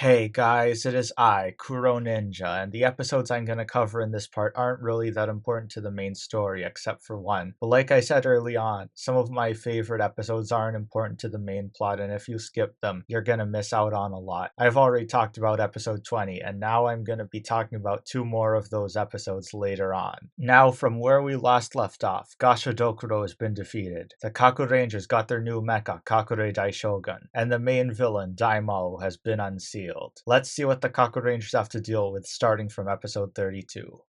Hey guys, it is I, Kuroninja, and the episodes I'm going to cover in this part aren't really that important to the main story, except for one. But like I said early on, some of my favorite episodes aren't important to the main plot, and if you skip them, you're going to miss out on a lot. I've already talked about episode 20, and now I'm going to be talking about two more of those episodes later on. Now, from where we last left off, Gashadokuro has been defeated. The Kakurangers got their new mecha, Kakure Daishogun, and the main villain, Daimaou, has been unsealed. Let's see what the Kakurangers have to deal with starting from episode 32.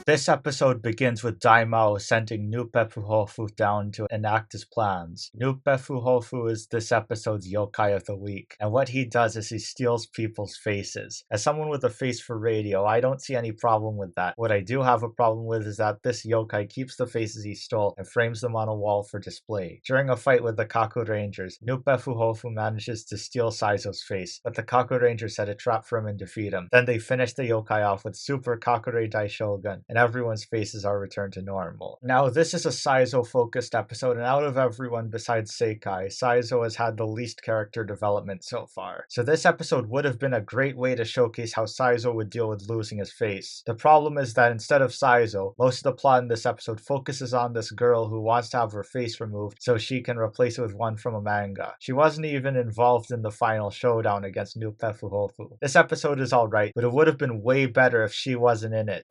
This episode begins with Daimaou sending Nupefuhofu down to enact his plans. Nupefuhofu is this episode's yokai of the week, and what he does is he steals people's faces. As someone with a face for radio, I don't see any problem with that. What I do have a problem with is that this yokai keeps the faces he stole and frames them on a wall for display. During a fight with the Kakurangers, Nupefuhofu manages to steal Saizo's face, but the Kakurangers set a trap for him and defeat him. Then they finish the yokai off with Super Kakure Daishogun, and everyone's faces are returned to normal. Now, this is a Saizo-focused episode, and out of everyone besides Seikai, Saizo has had the least character development so far. So this episode would have been a great way to showcase how Saizo would deal with losing his face. The problem is that instead of Saizo, most of the plot in this episode focuses on this girl who wants to have her face removed so she can replace it with one from a manga. She wasn't even involved in the final showdown against Nupefuhofu. This episode is alright, but it would have been way better if she wasn't in it.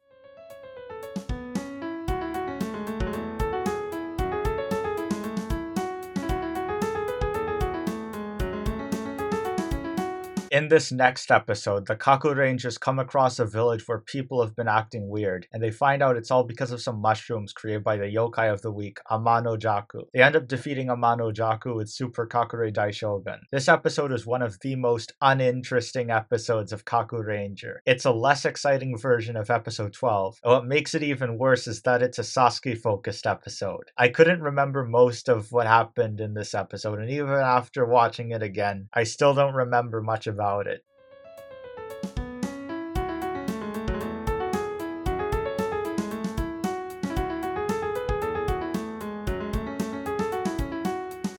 In this next episode, the Kakurangers come across a village where people have been acting weird, and they find out it's all because of some mushrooms created by the yokai of the week, Amano Jaku. They end up defeating Amano Jaku with Super Kakure Daishogun. This episode is one of the most uninteresting episodes of Kakuranger. It's a less exciting version of episode 12, and what makes it even worse is that it's a Sasuke-focused episode. I couldn't remember most of what happened in this episode, and even after watching it again, I still don't remember much about it.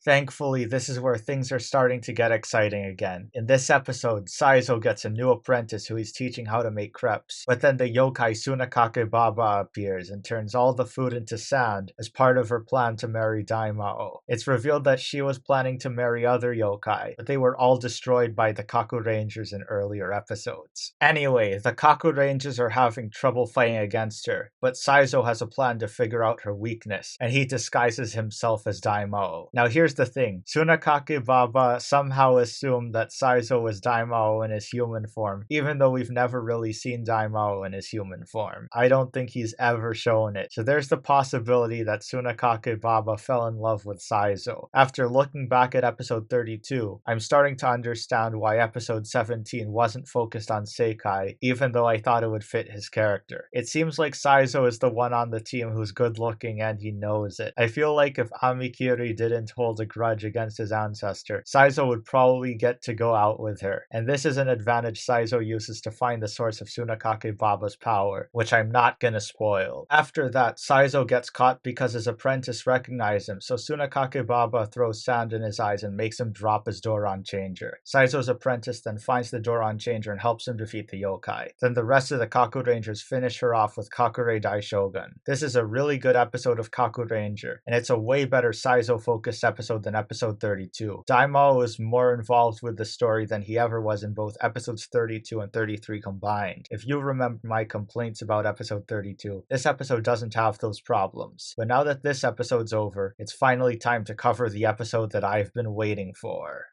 Thankfully, this is where things are starting to get exciting again. In this episode, Saizo gets a new apprentice who he's teaching how to make crepes, but then the yokai Tsunakake Baba appears and turns all the food into sand as part of her plan to marry Daimaou. It's revealed that she was planning to marry other yokai, but they were all destroyed by the Kakurangers in earlier episodes. Anyway, the Kakurangers are having trouble fighting against her, but Saizo has a plan to figure out her weakness, and he disguises himself as Daimaou. Now here's the thing, Tsunakake Baba somehow assumed that Saizo was Daimaou in his human form, even though we've never really seen Daimaou in his human form. I don't think he's ever shown it, so there's the possibility that Tsunakake Baba fell in love with Saizo. After looking back at episode 32, I'm starting to understand why episode 17 wasn't focused on Seikai, even though I thought it would fit his character. It seems like Saizo is the one on the team who's good looking and he knows it. I feel like if Amikiri didn't hold a grudge against his ancestor, Saizo would probably get to go out with her, and this is an advantage Saizo uses to find the source of Tsunakake Baba's power, which I'm not gonna spoil. After that, Saizo gets caught because his apprentice recognized him, so Tsunakake Baba throws sand in his eyes and makes him drop his Doron changer. Saizo's apprentice then finds the Doron changer and helps him defeat the yokai. Then the rest of the Kakurangers finish her off with Kakure Daishogun. This is a really good episode of Kakuranger, and it's a way better Saizo-focused episode than episode 32. Daimaou is more involved with the story than he ever was in both episodes 32 and 33 combined. If you remember my complaints about episode 32, this episode doesn't have those problems. But now that this episode's over, it's finally time to cover the episode that I've been waiting for.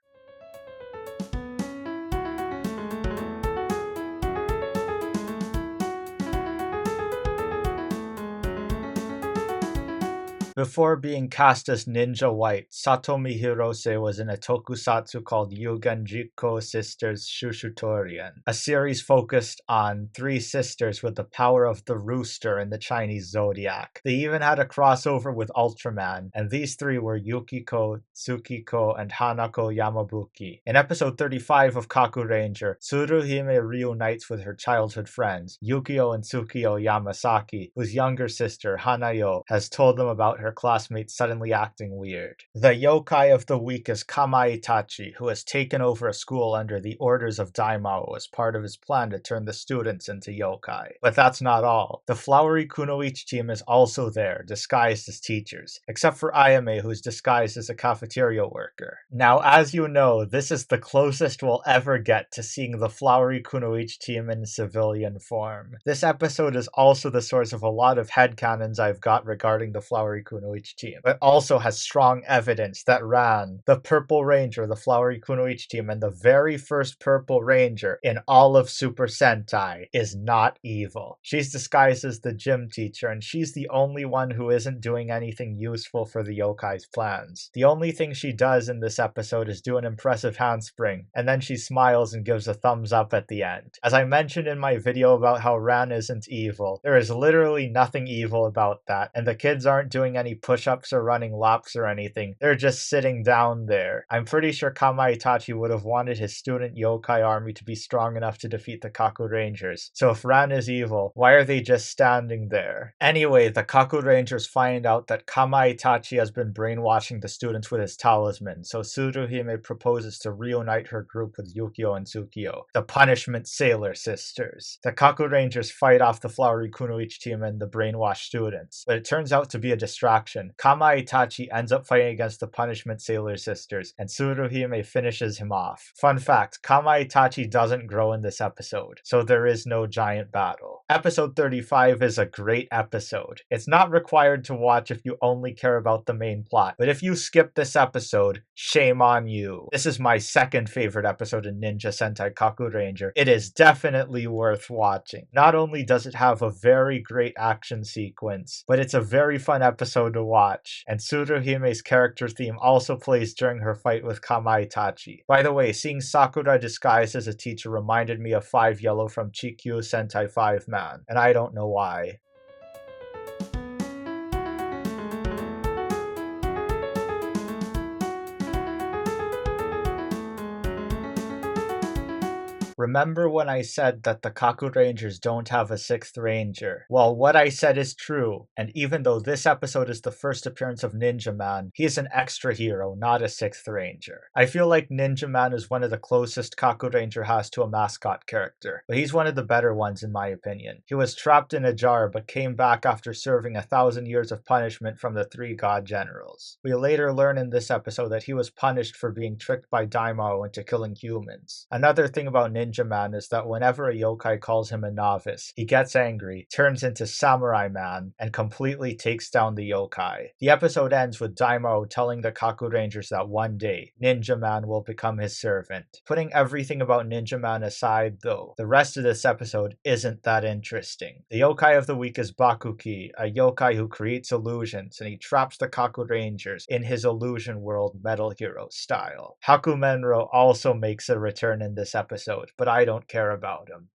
Before being cast as Ninja White, Satomi Hirose was in a tokusatsu called Yugen Jikko Sisters Shushutorian, a series focused on three sisters with the power of the rooster in the Chinese zodiac. They even had a crossover with Ultraman, and these three were Yukiko, Tsukiko, and Hanako Yamabuki. In episode 35 of Kakuranger, Tsuruhime reunites with her childhood friends, Yukio and Tsukiyo Yamasaki, whose younger sister, Hanayo, has told them about her classmates suddenly acting weird. The yokai of the week is Kama Itachi, who has taken over a school under the orders of Daimaou as part of his plan to turn the students into yokai. But that's not all. The Flowery Kunoichi team is also there, disguised as teachers, except for Ayame, who's disguised as a cafeteria worker. Now, as you know, this is the closest we'll ever get to seeing the Flowery Kunoichi team in civilian form. This episode is also the source of a lot of headcanons I've got regarding the Flowery Kunoichi team, but also has strong evidence that Ran, the Purple Ranger, the Flowery Kunoichi team, and the very first Purple Ranger in all of Super Sentai, is not evil. She's disguised as the gym teacher, and she's the only one who isn't doing anything useful for the yokai's plans. The only thing she does in this episode is do an impressive handspring, and then she smiles and gives a thumbs up at the end. As I mentioned in my video about how Ran isn't evil, there is literally nothing evil about that, and the kids aren't doing any push-ups or running laps or anything. They're just sitting down there. I'm pretty sure Kama Itachi would have wanted his student yokai army to be strong enough to defeat the Kakurangers. So if Ran is evil, why are they just standing there? Anyway, the Kakurangers find out that Kama Itachi has been brainwashing the students with his talisman, so Tsuruhime proposes to reunite her group with Yukio and Tsukiyo, the Punishment Sailor Sisters. The Kakurangers fight off the Flowery Kunoichi team and the brainwashed students, but it turns out to be a distraction. Kama Itachi ends up fighting against the Punishment Sailor Sisters, and Tsuruhime finishes him off. Fun fact, Kama Itachi doesn't grow in this episode, so there is no giant battle. Episode 35 is a great episode. It's not required to watch if you only care about the main plot, but if you skip this episode, shame on you. This is my second favorite episode in Ninja Sentai Kakuranger. It is definitely worth watching. Not only does it have a very great action sequence, but it's a very fun episode to watch, and Tsuruhime's character theme also plays during her fight with Kama Itachi. By the way, seeing Sakura disguised as a teacher reminded me of 5 Yellow from Chikyu Sentai 5 Man, and I don't know why. Remember when I said that the Kakurangers don't have a 6th Ranger? Well, what I said is true, and even though this episode is the first appearance of Ninjaman, he is an extra hero, not a 6th Ranger. I feel like Ninjaman is one of the closest Kakuranger has to a mascot character, but he's one of the better ones in my opinion. He was trapped in a jar but came back after serving 1,000 years of punishment from the 3 god generals. We later learn in this episode that he was punished for being tricked by Daimaou into killing humans. Another thing about Ninjaman is that whenever a yokai calls him a novice, he gets angry, turns into Samurai Man, and completely takes down the yokai. The episode ends with Daimaou telling the Kakurangers that one day, Ninjaman will become his servant. Putting everything about Ninjaman aside though, the rest of this episode isn't that interesting. The yokai of the week is Bakuki, a yokai who creates illusions, and he traps the Kakurangers in his illusion world Metal Hero style. Hakumenro also makes a return in this episode, but I don't care about him.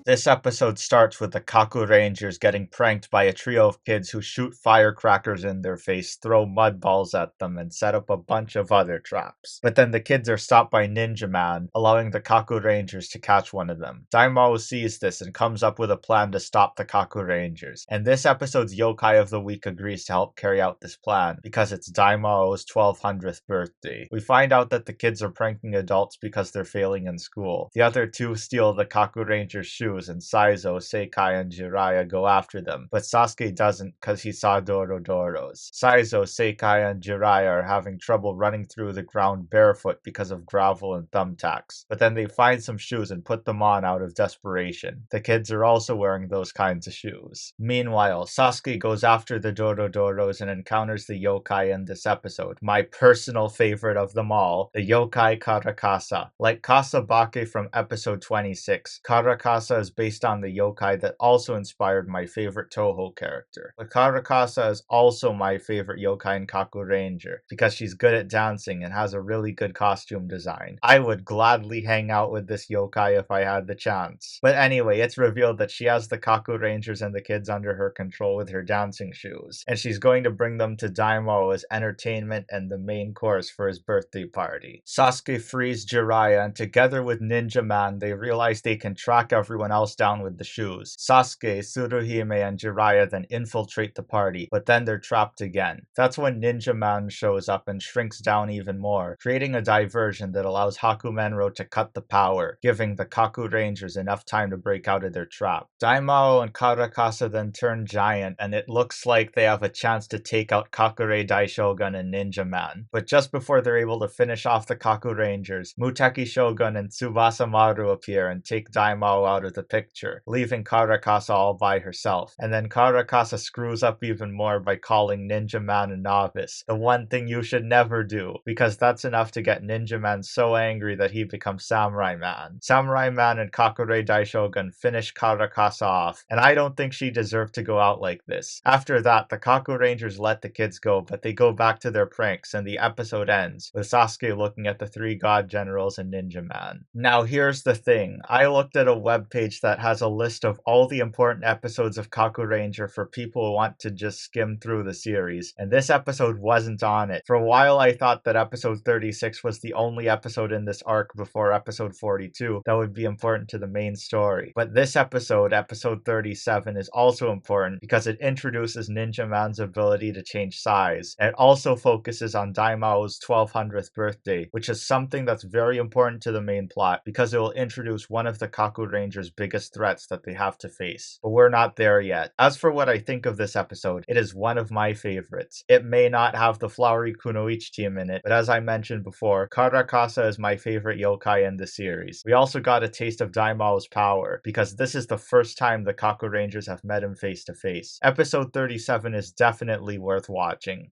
This episode starts with the Kakurangers getting pranked by a trio of kids who shoot firecrackers in their face, throw mud balls at them, and set up a bunch of other traps. But then the kids are stopped by Ninjaman, allowing the Kakurangers to catch one of them. Daimaou sees this and comes up with a plan to stop the Kakurangers, and this episode's yokai of the week agrees to help carry out this plan, because it's Daimau's 1200th birthday. We find out that the kids are pranking adults because they're failing in school. The other two steal the Kakurangers' shoes, shoes and Saizo, Seikai, and Jiraiya go after them, but Sasuke doesn't because he saw Dorodoros. Saizo, Seikai, and Jiraiya are having trouble running through the ground barefoot because of gravel and thumbtacks, but then they find some shoes and put them on out of desperation. The kids are also wearing those kinds of shoes. Meanwhile, Sasuke goes after the Dorodoros and encounters the yokai in this episode, my personal favorite of them all, the yokai Karakasa. Like Kasabake from episode 26, Karakasa is based on the yokai that also inspired my favorite Toho character. But Karakasa is also my favorite yokai in Kakuranger because she's good at dancing and has a really good costume design. I would gladly hang out with this yokai if I had the chance. But anyway, it's revealed that she has the Kakurangers and the kids under her control with her dancing shoes, and she's going to bring them to Daimaou as entertainment and the main course for his birthday party. Sasuke frees Jiraiya, and together with Ninjaman, they realize they can track everyone else down with the shoes. Sasuke, Tsuruhime, and Jiraiya then infiltrate the party, but then they're trapped again. That's when Ninjaman shows up and shrinks down even more, creating a diversion that allows Hakumenro to cut the power, giving the Kakurangers enough time to break out of their trap. Daimaou and Karakasa then turn giant, and it looks like they have a chance to take out Kakure Daishogun and Ninjaman. But just before they're able to finish off the Kakurangers, Muteki Shogun and Tsubasa Maru appear and take Daimaou out of the picture, leaving Karakasa all by herself. And then Karakasa screws up even more by calling Ninjaman a novice, the one thing you should never do, because that's enough to get Ninjaman so angry that he becomes Samurai Man. Samurai Man and Kakure Daishogun finish Karakasa off, and I don't think she deserved to go out like this. After that, the Kakurangers let the kids go, but they go back to their pranks, and the episode ends with Sasuke looking at the three god generals and Ninjaman. Now here's the thing, I looked at a webpage that has a list of all the important episodes of Kakuranger for people who want to just skim through the series, and this episode wasn't on it. For a while I thought that episode 36 was the only episode in this arc before episode 42 that would be important to the main story. But this episode, episode 37, is also important because it introduces Ninjaman's ability to change size. And it also focuses on Daimao's 1200th birthday, which is something that's very important to the main plot because it will introduce one of the Kakurangers' biggest threats that they have to face. But we're not there yet. As for what I think of this episode, it is one of my favorites. It may not have the Flowery Kunoichi team in it, but as I mentioned before, Karakasa is my favorite yokai in the series. We also got a taste of Daimao's power, because this is the first time the Kakurangers have met him face to face. Episode 37 is definitely worth watching.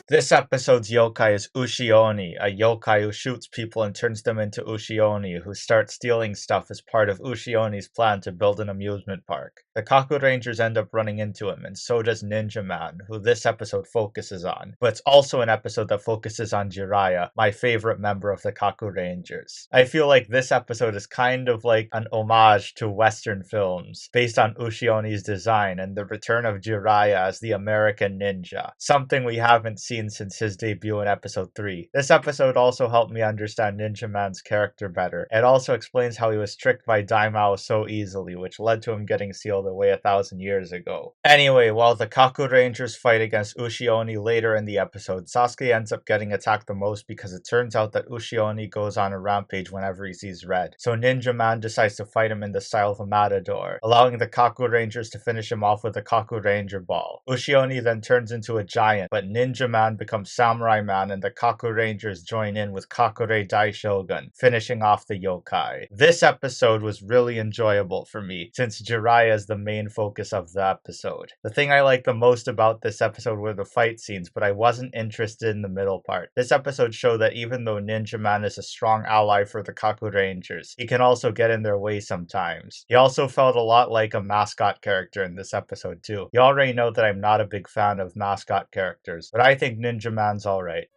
This episode's yokai is Ushioni, a yokai who shoots people and turns them into Ushioni, who start stealing stuff as part of Ushioni's plan to build an amusement park. The Kakurangers end up running into him, and so does Ninjaman, who this episode focuses on. But it's also an episode that focuses on Jiraiya, my favorite member of the Kakurangers. I feel like this episode is kind of like an homage to Western films, based on Ushioni's design and the return of Jiraiya as the American ninja, something we haven't seen since his debut in episode 3. This episode also helped me understand Ninjaman's character better. It also explains how he was tricked by Daimaou so easily, which led to him getting sealed away 1,000 years ago. Anyway, while the Kakurangers fight against Ushioni later in the episode, Sasuke ends up getting attacked the most because it turns out that Ushioni goes on a rampage whenever he sees red. So Ninjaman decides to fight him in the style of a matador, allowing the Kakurangers to finish him off with a Kakuranger ball. Ushioni then turns into a giant, but Ninjaman becomes Samurai Man and the Kakurangers join in with Kakure Daishogun, finishing off the yokai. This episode was really enjoyable for me, since Jiraiya is the main focus of the episode. The thing I liked the most about this episode were the fight scenes, but I wasn't interested in the middle part. This episode showed that even though Ninjaman is a strong ally for the Kakurangers, he can also get in their way sometimes. He also felt a lot like a mascot character in this episode too. You already know that I'm not a big fan of mascot characters, but I think Ninjaman's alright.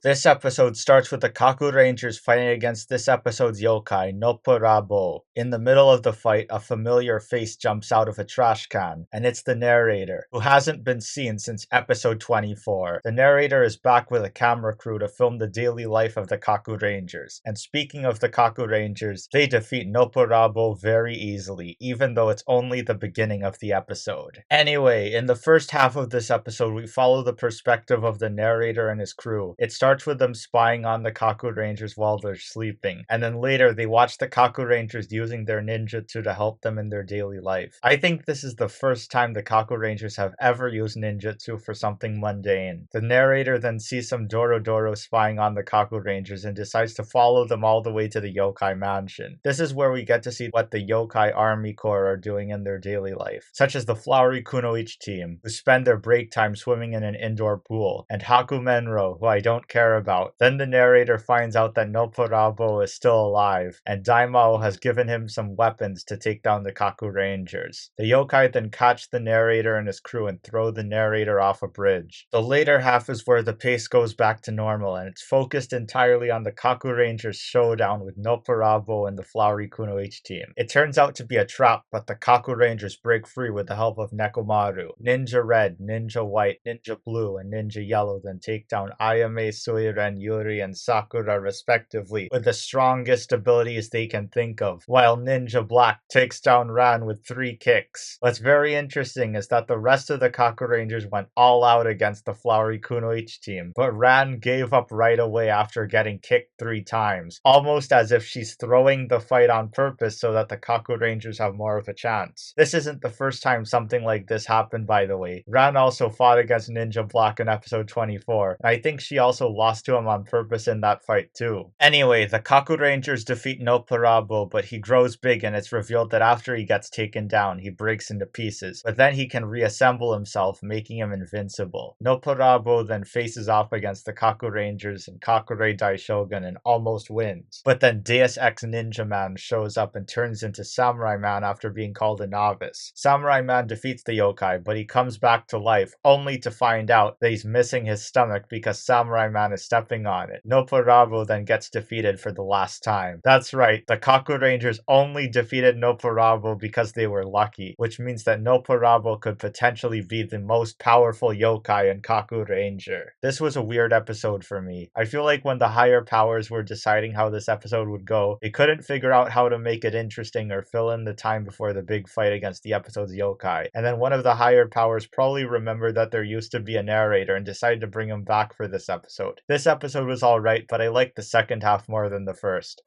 This episode starts with the Kakurangers fighting against this episode's yokai, Nopurabo. In the middle of the fight, a familiar face jumps out of a trash can, and it's the narrator, who hasn't been seen since episode 24. The narrator is back with a camera crew to film the daily life of the Kakurangers. And speaking of the Kakurangers, they defeat Nopurabo very easily, even though it's only the beginning of the episode. Anyway, in the first half of this episode, we follow the perspective of the narrator and his crew. It starts with them spying on the Kakurangers while they're sleeping, and then later they watch the Kakurangers using their ninjutsu to help them in their daily life. I think this is the first time the Kakurangers have ever used ninjutsu for something mundane. The narrator then sees some Dorodoro spying on the Kakurangers and decides to follow them all the way to the yokai mansion. This is where we get to see what the yokai army corps are doing in their daily life, such as the Flowery Kunoichi team, who spend their break time swimming in an indoor pool, and Hakumenro, who I don't care about. Then the narrator finds out that Nopurabo is still alive, and Daimaou has given him some weapons to take down the Kakurangers. The yokai then catch the narrator and his crew and throw the narrator off a bridge. The later half is where the pace goes back to normal, and it's focused entirely on the Kakurangers showdown with Nopurabo and the Flowery Kunoichi team. It turns out to be a trap, but the Kakurangers break free with the help of Nekomaru. Ninja Red, Ninja White, Ninja Blue, and Ninja Yellow then take down Ayame, Suiren, Yuri, and Sakura respectively with the strongest abilities they can think of, while Ninja Black takes down Ran with 3 kicks. What's very interesting is that the rest of the Kakurangers went all out against the Flowery Kunoichi team, but Ran gave up right away after getting kicked 3 times, almost as if she's throwing the fight on purpose so that the Kakurangers have more of a chance. This isn't the first time something like this happened, by the way. Ran also fought against Ninja Black in episode 24, and I think she also lost to him on purpose in that fight too. Anyway, the Kakurangers defeat Nopurabo, but he grows big and it's revealed that after he gets taken down, he breaks into pieces, but then he can reassemble himself, making him invincible. Nopurabo then faces off against the Kakurangers and Kakure Daishogun and almost wins. But then Deus Ex Ninja Man shows up and turns into Samurai Man after being called a novice. Samurai Man defeats the yokai, but he comes back to life, only to find out that he's missing his stomach because Samurai Man is stepping on it. Nopurabo then gets defeated for the last time. That's right, the Kakurangers only defeated Nopurabo because they were lucky, which means that Nopurabo could potentially be the most powerful yokai in Kakuranger. This was a weird episode for me. I feel like when the higher powers were deciding how this episode would go, they couldn't figure out how to make it interesting or fill in the time before the big fight against the episode's yokai. And then one of the higher powers probably remembered that there used to be a narrator and decided to bring him back for this episode. This episode was alright, but I liked the second half more than the first.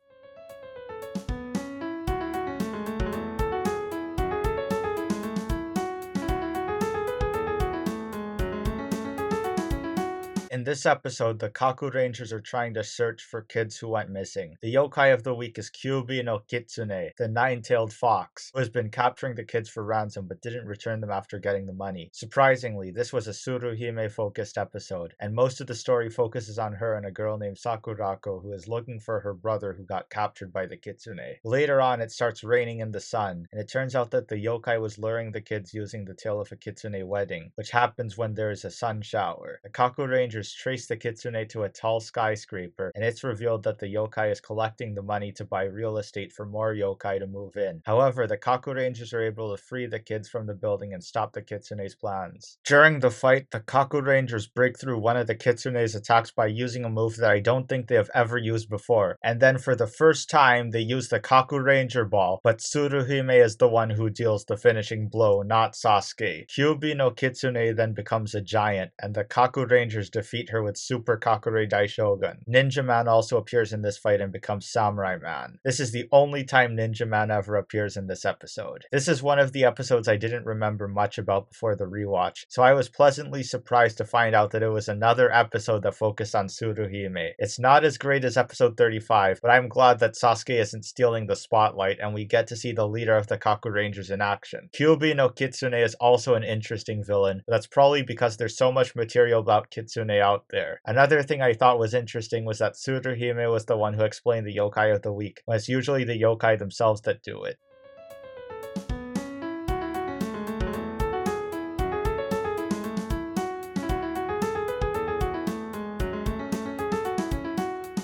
In this episode, the Kakurangers are trying to search for kids who went missing. The yokai of the week is Kyuubi no Kitsune, the 9-tailed fox, who has been capturing the kids for ransom but didn't return them after getting the money. Surprisingly, this was a Tsuruhime-focused episode, and most of the story focuses on her and a girl named Sakurako who is looking for her brother who got captured by the Kitsune. Later on, it starts raining in the sun, and it turns out that the yokai was luring the kids using the tale of a Kitsune wedding, which happens when there is a sun shower. The Kakurangers trace the Kitsune to a tall skyscraper, and it's revealed that the yokai is collecting the money to buy real estate for more yokai to move in. However, the Kakurangers are able to free the kids from the building and stop the Kitsune's plans. During the fight, the Kakurangers break through one of the Kitsune's attacks by using a move that I don't think they have ever used before, and then for the first time they use the Kakuranger ball, but Tsuruhime is the one who deals the finishing blow, not Sasuke. Kyuubi no Kitsune then becomes a giant, and the Kakurangers defeat her with Super Kakure Daishogun. Ninja Man also appears in this fight and becomes Samurai Man. This is the only time Ninja Man ever appears in this episode. This is one of the episodes I didn't remember much about before the rewatch, so I was pleasantly surprised to find out that it was another episode that focused on Tsuruhime. It's not as great as episode 35, but I'm glad that Sasuke isn't stealing the spotlight and we get to see the leader of the Kakurangers in action. Kyuubi no Kitsune is also an interesting villain, but that's probably because there's so much material about Kitsune out there. Another thing I thought was interesting was that Tsuruhime was the one who explained the yokai of the week, when it's usually the yokai themselves that do it.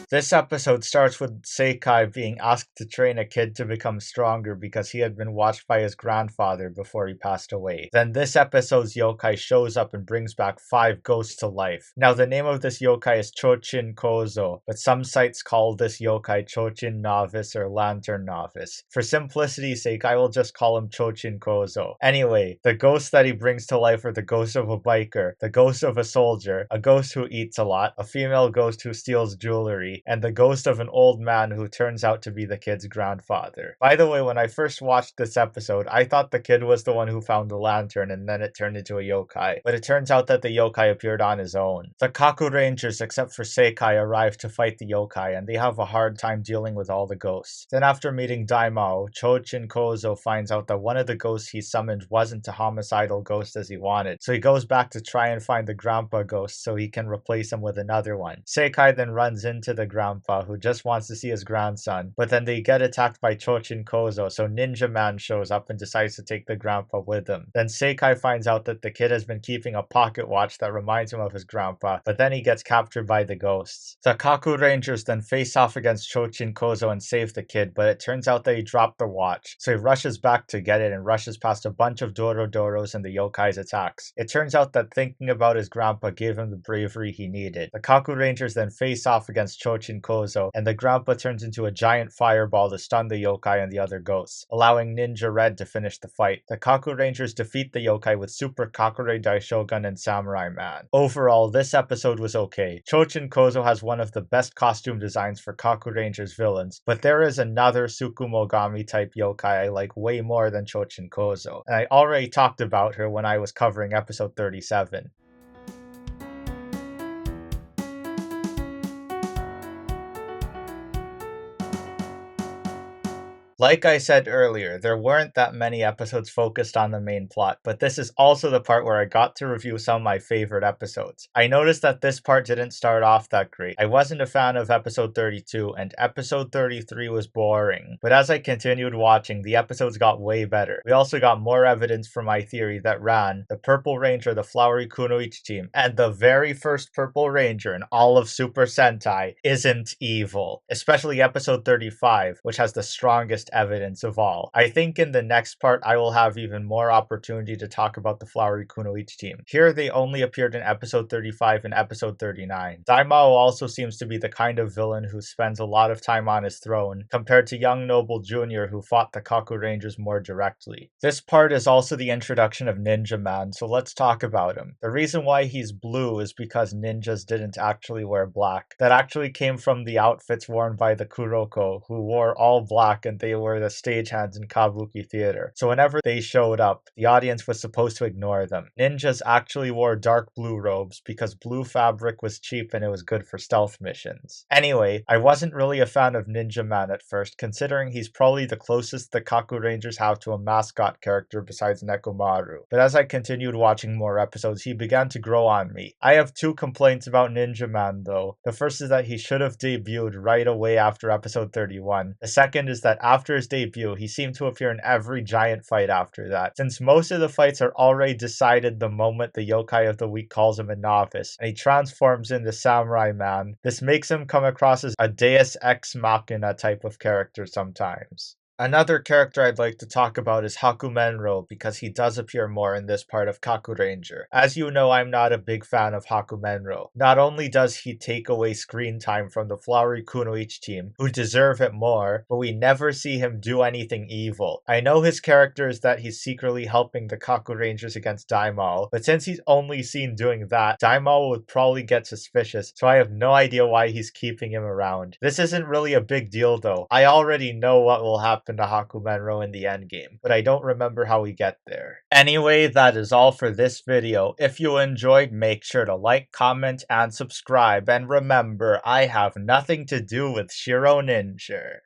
This episode starts with Seikai being asked to train a kid to become stronger because he had been watched by his grandfather before he passed away. Then this episode's yokai shows up and brings back 5 ghosts to life. Now the name of this yokai is Chochin Kozo, but some sites call this yokai Chochin Novice or Lantern Novice. For simplicity's sake, I will just call him Chochin Kozo. Anyway, the ghosts that he brings to life are the ghost of a biker, the ghost of a soldier, a ghost who eats a lot, a female ghost who steals jewelry, and the ghost of an old man who turns out to be the kid's grandfather. By the way, when I first watched this episode, I thought the kid was the one who found the lantern and then it turned into a yokai, but it turns out that the yokai appeared on his own. The Kakurangers, except for Seikai, arrive to fight the yokai, and they have a hard time dealing with all the ghosts. Then after meeting Daimaou, Chochin Kozo finds out that one of the ghosts he summoned wasn't a homicidal ghost as he wanted, so he goes back to try and find the grandpa ghost so he can replace him with another one. Seikai then runs into the grandpa who just wants to see his grandson, but then they get attacked by Chochin Kozo, so Ninjaman shows up and decides to take the grandpa with him. Then Seikai finds out that the kid has been keeping a pocket watch that reminds him of his grandpa, but then he gets captured by the ghosts. The Kakurangers then face off against Chochin Kozo and save the kid, but it turns out that he dropped the watch, so he rushes back to get it and rushes past a bunch of Dorodoros and the yokai's attacks. It turns out that thinking about his grandpa gave him the bravery he needed. The Kakurangers then face off against Chochin Kozo, and the grandpa turns into a giant fireball to stun the yokai and the other ghosts, allowing Ninja Red to finish the fight. The Kakurangers defeat the yokai with Super Kakure Daishogun and Samurai Man. Overall, this episode was okay. Chochin Kozo has one of the best costume designs for Kakurangers villains, but there is another Tsukumogami type yokai I like way more than Chochin Kozo, and I already talked about her when I was covering episode 37. Like I said earlier, there weren't that many episodes focused on the main plot, but this is also the part where I got to review some of my favorite episodes. I noticed that this part didn't start off that great. I wasn't a fan of episode 32, and episode 33 was boring. But as I continued watching, the episodes got way better. We also got more evidence for my theory that Ran, the Purple Ranger, the Flowery Kunoichi team, and the very first Purple Ranger in all of Super Sentai isn't evil. Especially episode 35, which has the strongest evidence of all. I think in the next part I will have even more opportunity to talk about the Flowery Kunoichi team. Here they only appeared in episode 35 and episode 39. Daimaou also seems to be the kind of villain who spends a lot of time on his throne, compared to Young Noble Jr. who fought the Kakurangers more directly. This part is also the introduction of Ninjaman, so let's talk about him. The reason why he's blue is because ninjas didn't actually wear black. That actually came from the outfits worn by the Kuroko, who wore all black and they were the stagehands in Kabuki theater. So whenever they showed up, the audience was supposed to ignore them. Ninjas actually wore dark blue robes because blue fabric was cheap and it was good for stealth missions. Anyway, I wasn't really a fan of Ninjaman at first, considering he's probably the closest the Kakurangers have to a mascot character besides Nekomaru. But as I continued watching more episodes, he began to grow on me. I have 2 complaints about Ninjaman though. The first is that he should have debuted right away after episode 31. The second is that after his debut, he seemed to appear in every giant fight after that. Since most of the fights are already decided the moment the yokai of the week calls him a novice, and he transforms into Samurai Man, this makes him come across as a Deus Ex Machina type of character sometimes. Another character I'd like to talk about is Hakumenro because he does appear more in this part of Kakuranger. As you know, I'm not a big fan of Hakumenro. Not only does he take away screen time from the Flowery Kunoichi team, who deserve it more, but we never see him do anything evil. I know his character is that he's secretly helping the Kakurangers against Daimaou, but since he's only seen doing that, Daimaou would probably get suspicious, so I have no idea why he's keeping him around. This isn't really a big deal though. I already know what will happen to Hakumenro in the endgame, but I don't remember how we get there. Anyway, that is all for this video. If you enjoyed, make sure to like, comment, and subscribe, and remember, I have nothing to do with Kuroninja.